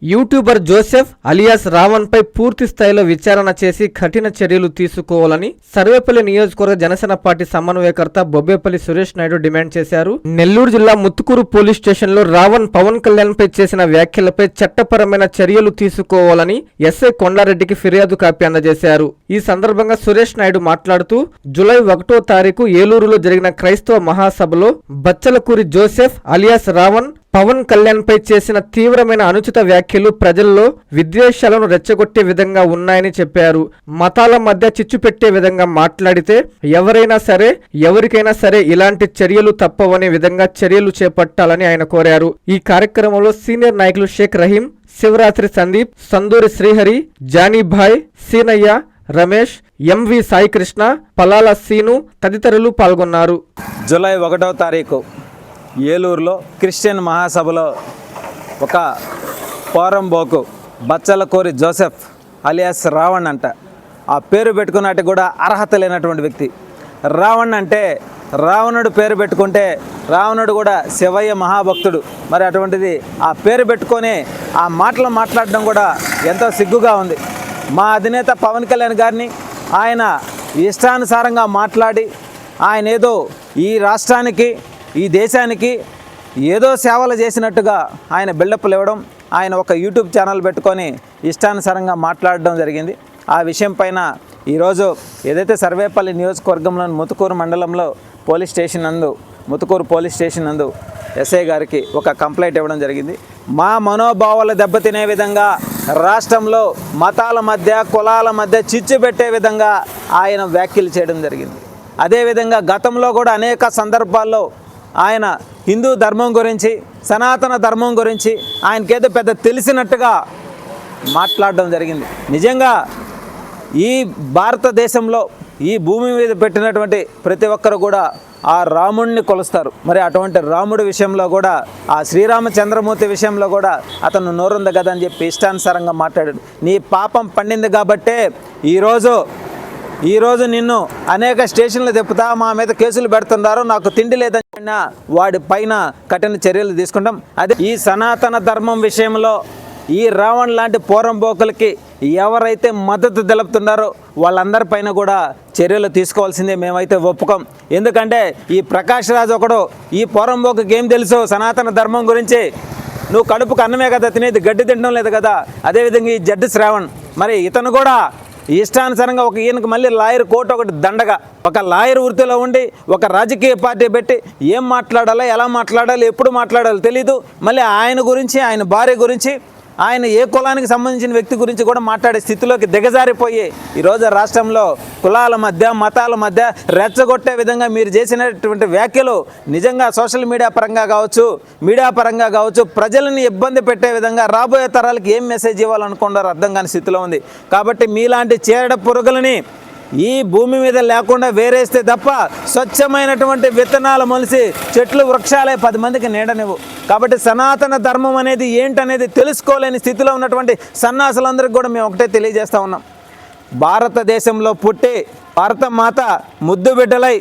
YouTuber Joseph alias Raavan పై పూర్తి స్థాయిలో విచారణ చేసి కఠిన చర్యలు తీసుకోవాలని సర్వేపల్లి నియోజకవర్గ జనసేన పార్టీ సమన్వయకర్త బొబ్బేపల్లి సురేష్ నాయుడు డిమాండ్ చేశారు. నెల్లూరు జిల్లా ముత్తుకూరు పోలీస్ స్టేషన్ లో రావణ్ పవన్ కళ్యాణ్ పై చేసిన వ్యాఖ్యలపై చట్టపరమైన చర్యలు తీసుకోవాలని ఎస్ఐ కొండారెడ్డికి ఫిర్యాదు కాపీ అందజేశారు. ఈ సందర్భంగా సురేష్ నాయుడు మాట్లాడుతూ జూలై 1వ తారీఖు ఏలూరులో జరిగిన క్రైస్తవ మహాసభలో బచ్చలకూరి జోసెఫ్ అలియాస్ రావణ్ పవన్ కళ్యాణ్ పై చేసిన తీవ్రమైన అనుచిత వ్యాఖ్యలు ప్రజల్లో విద్వేషాలను రెచ్చగొట్టే విధంగా ఉన్నాయని చెప్పారు. మతాల మధ్య చిచ్చు పెట్టే విధంగా మాట్లాడితే ఎవరికైనా సరే ఇలాంటి చర్యలు తప్పవనే విధంగా చర్యలు చేపట్టాలని ఆయన కోరారు. ఈ కార్యక్రమంలో సీనియర్ నాయకులు షేక్ రహీం, శివరాత్రి సందీప్, సందూరి శ్రీహరి, జానీభాయ్, సీనయ్య, రమేష్, ఎంవి సాయికృష్ణ, పలాల సీను తదితరులు పాల్గొన్నారు. జూలై 1వ తారీఖు ఏలూరులో క్రిస్టియన్ మహాసభలో ఒక పోరంబోకు బచ్చలకూరి జోసెఫ్ అలియాస్ రావణ్ అంట. ఆ పేరు పెట్టుకున్నట్టు కూడా అర్హత లేనటువంటి వ్యక్తి. రావణ్ అంటే రావణుడు పేరు పెట్టుకుంటే రావణుడు కూడా శివయ్య మహాభక్తుడు. మరి అటువంటిది ఆ పేరు పెట్టుకొని ఆ మాటలు మాట్లాడడం కూడా ఎంతో సిగ్గుగా ఉంది. మా అధినేత పవన్ కళ్యాణ్ గారిని ఆయన ఇష్టానుసారంగా మాట్లాడి ఆయన ఏదో ఈ రాష్ట్రానికి ఈ దేశానికి ఏదో సేవలు చేసినట్టుగా ఆయన బిల్డప్లు ఇవ్వడం, ఆయన ఒక యూట్యూబ్ ఛానల్ పెట్టుకొని ఇష్టానుసారంగా మాట్లాడడం జరిగింది. ఆ విషయం పైన ఈరోజు ఏదైతే సర్వేపల్లి నియోజకవర్గంలోని ముత్తుకూరు మండలంలో ముత్తుకూరు పోలీస్ స్టేషన్ నందు ఎస్ఐ గారికి ఒక కంప్లైంట్ ఇవ్వడం జరిగింది. మా మనోభావాలు దెబ్బతినే విధంగా రాష్ట్రంలో మతాల మధ్య కులాల మధ్య చిచ్చు పెట్టే విధంగా ఆయన వ్యాఖ్యలు చేయడం జరిగింది. అదేవిధంగా గతంలో కూడా అనేక సందర్భాల్లో ఆయన హిందూ ధర్మం గురించి, సనాతన ధర్మం గురించి ఆయనకేదో పెద్ద తెలిసినట్టుగా మాట్లాడడం జరిగింది. నిజంగా ఈ భారతదేశంలో ఈ భూమి మీద పెట్టినటువంటి ప్రతి ఒక్కరు కూడా ఆ రాముడిని కొలుస్తారు. మరి అటువంటి రాముడి విషయంలో కూడా ఆ శ్రీరామచంద్రమూర్తి విషయంలో కూడా అతను నోరుంది కదా అని చెప్పి ఇష్టానుసారంగా మాట్లాడాడు. నీ పాపం పండింది కాబట్టే ఈరోజు నిన్ను అనేక స్టేషన్లు తిప్పుతా మా మీద కేసులు పెడుతున్నారు, నాకు తిండి లేదని వాడి పైన కఠిన చర్యలు తీసుకుంటాం. అదే ఈ సనాతన ధర్మం విషయంలో ఈ రావణ్ లాంటి పోరంబోకులకి ఎవరైతే మద్దతు తెలుపుతున్నారో వాళ్ళందరిపైన కూడా చర్యలు తీసుకోవాల్సిందే. మేమైతే ఒప్పుకోం. ఎందుకంటే ఈ ప్రకాష్ రాజ్ ఒకడు ఈ పోరంబోకుకి ఏం తెలుసు సనాతన ధర్మం గురించి? నువ్వు కడుపుకు అన్నమే కదా తినేది, గడ్డి తినడం లేదు కదా. అదేవిధంగా ఈ జడ్డు శ్రావణ్, మరి ఇతను కూడా ఇష్టానుసారంగా ఈయనకు మళ్ళీ లాయర్ కోర్టు ఒకటి దండగా, ఒక లాయర్ వృత్తిలో ఉండి ఒక రాజకీయ పార్టీ పెట్టి ఏం మాట్లాడాలో, ఎలా మాట్లాడాలి, ఎప్పుడు మాట్లాడాలో తెలీదు. మళ్ళీ ఆయన గురించి, ఆయన భార్య గురించి, ఆయన ఏ కులానికి సంబంధించిన వ్యక్తి గురించి కూడా మాట్లాడే స్థితిలోకి దిగజారిపోయి ఈరోజు రాష్ట్రంలో కులాల మధ్య మతాల మధ్య రెచ్చగొట్టే విధంగా మీరు చేసినటువంటి వ్యాఖ్యలు నిజంగా సోషల్ మీడియా పరంగా కావచ్చు ప్రజలని ఇబ్బంది పెట్టే విధంగా రాబోయే తరాలకు ఏం మెసేజ్ ఇవ్వాలనుకున్నారో అర్థం కాని స్థితిలో ఉంది. కాబట్టి మీలాంటి చీడ పురుగులని ఈ భూమి మీద లేకుండా వేరేస్తే తప్ప స్వచ్ఛమైనటువంటి విత్తనాలు మొలిసి చెట్లు వృక్షాలే 10 మందికి నీడనివ్వు. కాబట్టి సనాతన ధర్మం అనేది ఏంటనేది తెలుసుకోలేని స్థితిలో ఉన్నటువంటి సన్నాసులందరికీ కూడా మేము ఒకటే తెలియజేస్తూ ఉన్నాం. భారతదేశంలో పుట్టి భారత మాత ముద్దు బిడ్డలై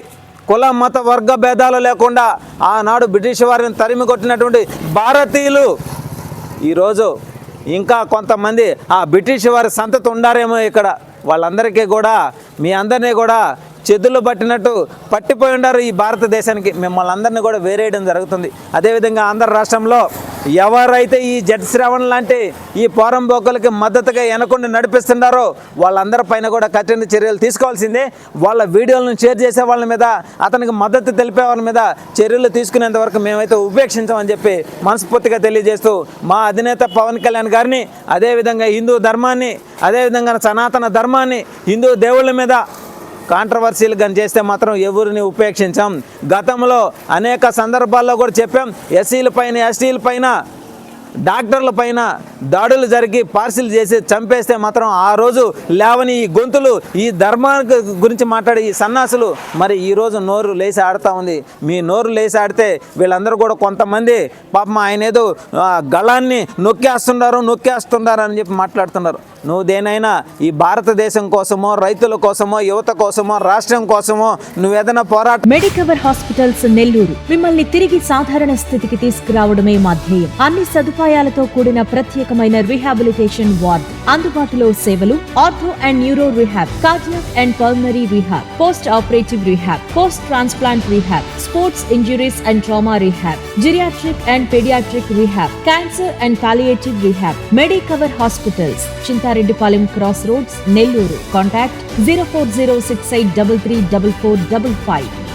కుల మత వర్గ భేదాలు లేకుండా ఆనాడు బ్రిటిష్ వారిని తరిమి కొట్టినటువంటి భారతీయులు ఈరోజు ఇంకా కొంతమంది ఆ బ్రిటిష్ వారి సంతతి ఉండారేమో ఇక్కడ. వాళ్ళందరికీ కూడా మీ అందరినీ కూడా చెదులు పట్టినట్టు పట్టిపోయి ఉన్నారు ఈ భారతదేశానికి. మిమ్మల్ని అందరినీ కూడా వేరేయడం జరుగుతుంది. అదేవిధంగా ఆంధ్ర రాష్ట్రంలో ఎవరైతే ఈ జడ్ శ్రావణ్ లాంటి ఈ పోరంబోకులకి మద్దతుగా వెనకుండా నడిపిస్తున్నారో వాళ్ళందరిపైన కూడా కఠిన చర్యలు తీసుకోవాల్సిందే. వాళ్ళ వీడియోలను షేర్ చేసే వాళ్ళ మీద, అతనికి మద్దతు తెలిపే వాళ్ళ మీద చర్యలు తీసుకునేంత వరకు మేమైతే ఉపేక్షించామని చెప్పి మనస్ఫూర్తిగా తెలియజేస్తూ మా అధినేత పవన్ కళ్యాణ్ గారిని, అదేవిధంగా హిందూ ధర్మాన్ని, అదేవిధంగా సనాతన ధర్మాన్ని, హిందూ దేవుళ్ళ మీద కాంట్రవర్సీలు కానీ చేస్తే మాత్రం ఎవరిని ఉపేక్షించాం. గతంలో అనేక సందర్భాల్లో కూడా చెప్పాం. ఎస్సీల పైన, ఎస్టీల పైన, డాక్టర్ల పైన దాడులు జరిగి పార్సిల్ చేసి చంపేస్తే మాత్రం ఆ రోజు లేవని ఈ గొంతులు, ఈ ధర్మానికి గురించి మాట్లాడే ఈ సన్నాసులు మరి ఈరోజు నోరు లేసి ఆడుతూ ఉంది. మీ నోరు లేసి ఆడితే వీళ్ళందరూ కూడా కొంతమంది పాపం ఆయన ఏదో గళాన్ని నొక్కేస్తున్నారు అని చెప్పి మాట్లాడుతున్నారు. నువ్వు దేనైనా ఈ భారతదేశం కోసమో, రైతుల కోసమో, యువత కోసమో, రాష్ట్రం కోసమో నువ్వేదైనా పోరాటం. మెడికవర్ హాస్పిటల్స్ నెల్లూరు మిమ్మల్ని తిరిగి సాధారణ స్థితికి తీసుకురావడమే మా ధ్యేయం. అన్ని సదుపాయాలు సదుపాయాలతో కూడిన ప్రత్యేకమైన రీహాబిలిటేషన్ వార్డ్. అందుబాటులో సేవలు ortho and neuro rehab, cardiac and pulmonary rehab, post operative rehab, post transplant rehab, sports injuries and trauma rehab, geriatric and paediatric rehab, cancer and palliative rehab. Medicover hospitals, Chintareddypalem cross roads, Nellore. Contact 040683344555.